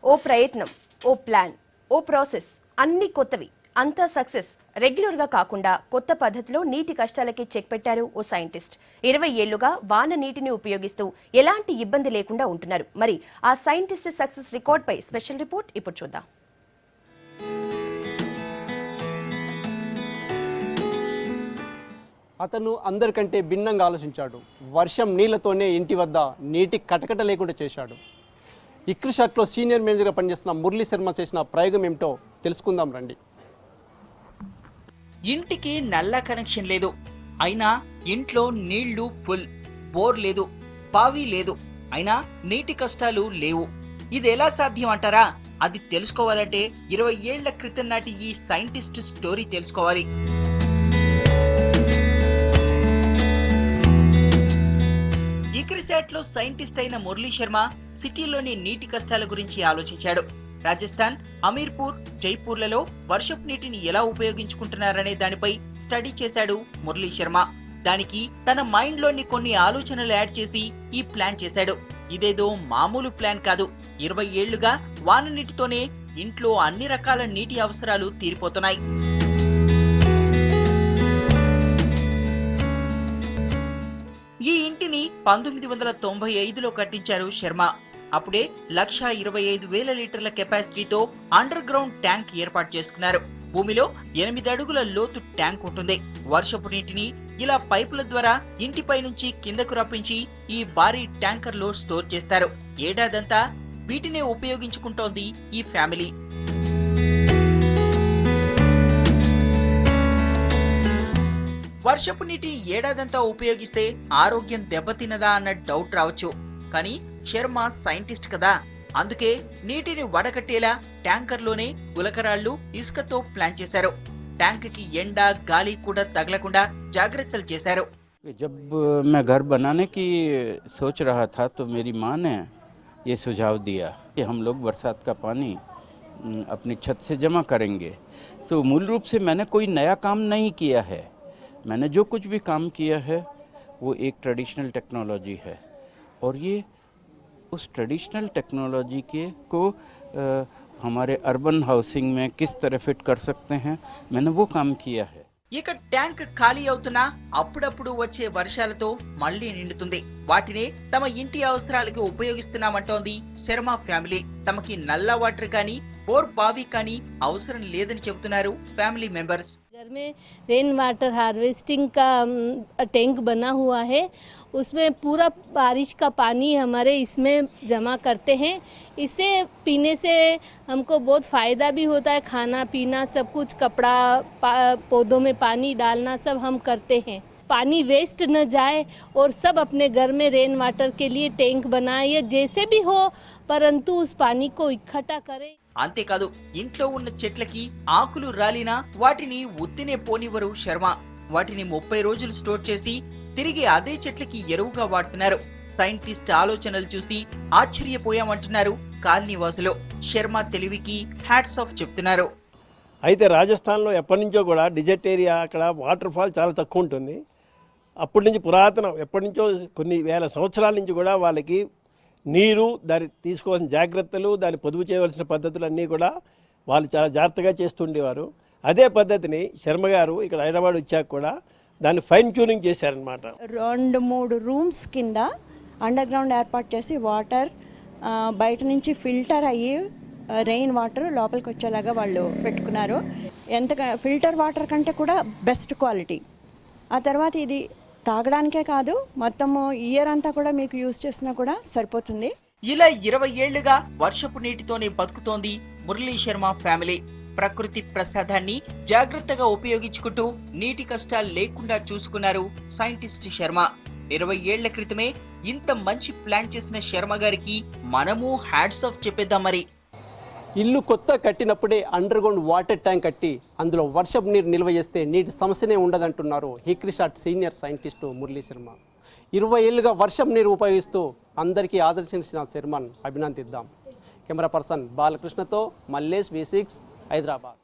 ఓ ప్రయత్నం, ఓ ప్లాన్, ఓ ప్రాసెస్ అన్ని కొత్తవి, అంతా సక్సెస్. రెగ్యులర్ గా కాకుండా కొత్త పద్ధతిలో నీటి కష్టాలకి చెక్ పెట్టారు ఓ సైంటిస్ట్. 20 ఏళ్లుగా వాన నీటిని ఉపయోగిస్తూ ఎలాంటి ఇబ్బంది లేకుండా ఉంటున్నారు. మరి ఆ సైంటిస్ట్ సక్సెస్ రికార్డ్ పై స్పెషల్ రిపోర్ట్ ఇప్పుడు చూద్దాం. అతను అందరికంటే భిన్నంగా ఆలోచించాడు. వర్షం నీళ్లతోనే ఇంటి వద్ద నీటి కటకట లేకుండా చేశాడు. ఇక్రిషాట్లో సీనియర్ మేనేజర్గా పనిచేస్తున్న మురళీ శర్మ చేసిన ప్రయోగం ఏమిటో తెలుసుకుందాం రండి. ఇంటికి నల్ల కనెక్షన్ లేదు, అయినా ఇంట్లో నీళ్లు ఫుల్. బోర్ లేదు, బావి లేదు, అయినా నీటి కష్టాలు లేవు. ఇది ఎలా సాధ్యం అంటారా? అది తెలుసుకోవాలంటే 20 ఏళ్ల క్రితం నాటి ఈ సైంటిస్ట్ స్టోరీ తెలుసుకోవాలి. ఇక్రిసాట్ లో సైంటిస్ట్ అయిన మురళీ శర్మ సిటీలోని నీటి కష్టాల గురించి ఆలోచించాడు. రాజస్థాన్, అమీర్పూర్, జైపూర్లలో వర్షపు నీటిని ఎలా ఉపయోగించుకుంటున్నారనే దానిపై స్టడీ చేశాడు మురళీ శర్మ. దానికి తన మైండ్ లోని కొన్ని ఆలోచనలు యాడ్ చేసి ఈ ప్లాన్ చేశాడు. ఇదేదో మామూలు ప్లాన్ కాదు. 20 ఏళ్లుగా వాన నీటితోనే ఇంట్లో అన్ని రకాల నీటి అవసరాలు తీరిపోతున్నాయి. ఈ ఇంటిని 1995లో కట్టించారు శర్మ. అప్పుడే 1,25,000 లీటర్ల కెపాసిటీతో అండర్ గ్రౌండ్ ట్యాంక్ ఏర్పాటు చేసుకున్నారు. భూమిలో 8 అడుగుల లోతు ట్యాంక్ ఉంటుంది. వర్షపు నీటిని ఇలా పైపుల ద్వారా ఇంటిపై నుంచి కిందకు రప్పించి ఈ భారీ ట్యాంకర్ లో స్టోర్ చేస్తారు. ఏడాదంతా వీటినే ఉపయోగించుకుంటోంది ఈ ఫ్యామిలీ. వర్షపు నీటిని ఏడాదంతా ఉపయోగిస్తే ఆరోగ్యం దెబ్బతినదా అన్న డౌట్ రావచ్చు. కానీ శర్మ సైంటిస్ట్ కదా, అందుకే నీటిని వడకట్టేలా ట్యాంకర్లోనే గులకరాళ్లు, ఇసుకతో ప్లాన్ చేశారు. ట్యాంక్ కి ఎండ, గాలి కూడా తగలకుండా జాగ్రత్తలు చేశారు. जब मैं घर बनाने की सोच रहा था तो मेरी माँ ने ये सुझाव दिया कि हम लोग बरसात का पानी अपनी छत से जमा करेंगे. सो मूल रूप से मैंने कोई नया काम नहीं किया है. मैंने जो कुछ भी काम किया है वो एक ट्रेडिशनल टेक्नोलॉजी है और ये उस ट्रेडिशनल टेक्नोलॉजी के को हमारे अर्बन हाउसिंग में किस तरह फिट कर सकते हैं, मैंने वो काम किया है. ఇక ట్యాంక్ ఖాళీ అవుతున్నా అప్పుడప్పుడు వచ్చే వర్షాలతో మళ్లీ నిండుతుంది. వాటినే తమ ఇంటి అవసరాలకు ఉపయోగిస్తున్నామంటోంది శర్మ ఫ్యామిలీ. తమకి నల్ల వాటర్ కానీ బోర్ బావి కానీ అవసరం లేదని చెబుతున్నారు ఫ్యామిలీ మెంబర్స్. घर में रेन वाटर हार्वेस्टिंग का टैंक बना हुआ है. उसमें पूरा बारिश का पानी हमारे इसमें जमा करते हैं. इससे पीने से हमको बहुत फ़ायदा भी होता है. खाना पीना सब कुछ, कपड़ा, पौधों में पानी डालना सब हम करते हैं. पानी वेस्ट न जाए और सब अपने घर में रेन वाटर के लिए टैंक बनाए या जैसे भी हो, परंतु उस पानी को इकट्ठा करें. అంతేకాదు, ఇంట్లో ఉన్న చెట్లకి ఆకులు రాలినా వాటిని ఉత్తినే పోనివ్వరు శర్మ. వాటిని 30 రోజులు స్టోర్ చేసి తిరిగి అదే చెట్లకి ఎరువుగా వాడుతున్నారు. సైంటిస్ట్ ఆలోచనలు చూసి ఆశ్చర్యపోయామంటున్నారు కాలనీవాసులు. శర్మ తెలివికి హ్యాట్స్ ఆఫ్ చెప్తున్నారు. అయితే రాజస్థాన్లో ఎప్పటి నుంచో కూడా డిజర్ట్ ఏరియా, అక్కడ వాటర్ ఫాల్ చాలా తక్కువ ఉంటుంది. అప్పటి నుంచి పురాతనం, ఎప్పటి నుంచో కొన్ని వేల సంవత్సరాల నుంచి కూడా వాళ్ళకి నీరు, దాన్ని తీసుకోవాల్సిన జాగ్రత్తలు, దాన్ని పొదుపు చేయవలసిన పద్ధతులు అన్నీ కూడా వాళ్ళు చాలా జాగ్రత్తగా చేస్తుండేవారు. అదే పద్ధతిని శర్మ గారు ఇక్కడ హైదరాబాద్ వచ్చాక కూడా దాన్ని ఫైన్ ట్యూనింగ్ చేశారనమాట. 2-3 రూమ్స్ కింద అండర్ గ్రౌండ్ ఏర్పాటు చేసి వాటర్ బయట నుంచి ఫిల్టర్ అయ్యి రెయిన్ వాటర్ లోపలికి వచ్చేలాగా వాళ్ళు పెట్టుకున్నారు. ఫిల్టర్ వాటర్ కంటే కూడా బెస్ట్ క్వాలిటీ. ఆ తర్వాత ఇది తాగడానికే కాదు, మొత్తము ఇయర్ అంతా కూడా మీకు యూజ్ చేసినా కూడా సరిపోతుంది. ఇలా 20 ఏళ్లుగా వర్షపు నీటితోనే బతుకుతోంది మురళీ శర్మ ఫ్యామిలీ. ప్రకృతి ప్రసాదాన్ని జాగ్రత్తగా ఉపయోగించుకుంటూ నీటి కష్టాలు లేకుండా చూసుకున్నారు సైంటిస్ట్ శర్మ. 20 ఏళ్ల క్రితమే ఇంత మంచి ప్లాన్ చేసిన శర్మ గారికి మనము హ్యాట్స్ ఆఫ్ చెప్పేద్దాం. మరి ఇల్లు కొత్త కట్టినప్పుడే అండర్ గ్రౌండ్ వాటర్ ట్యాంక్ కట్టి అందులో వర్షపు నీరు నిల్వ చేస్తే నీటి సమస్యనే ఉండదంటున్నారు ICRISAT senior scientist Murali Sharma. 20 ఏళ్లుగా వర్షపు నీరు ఉపయోగిస్తూ అందరికీ ఆదర్శించిన శర్మను అభినందిద్దాం. కెమెరా పర్సన్ బాలకృష్ణతో మల్లేష్, V6, హైదరాబాద్.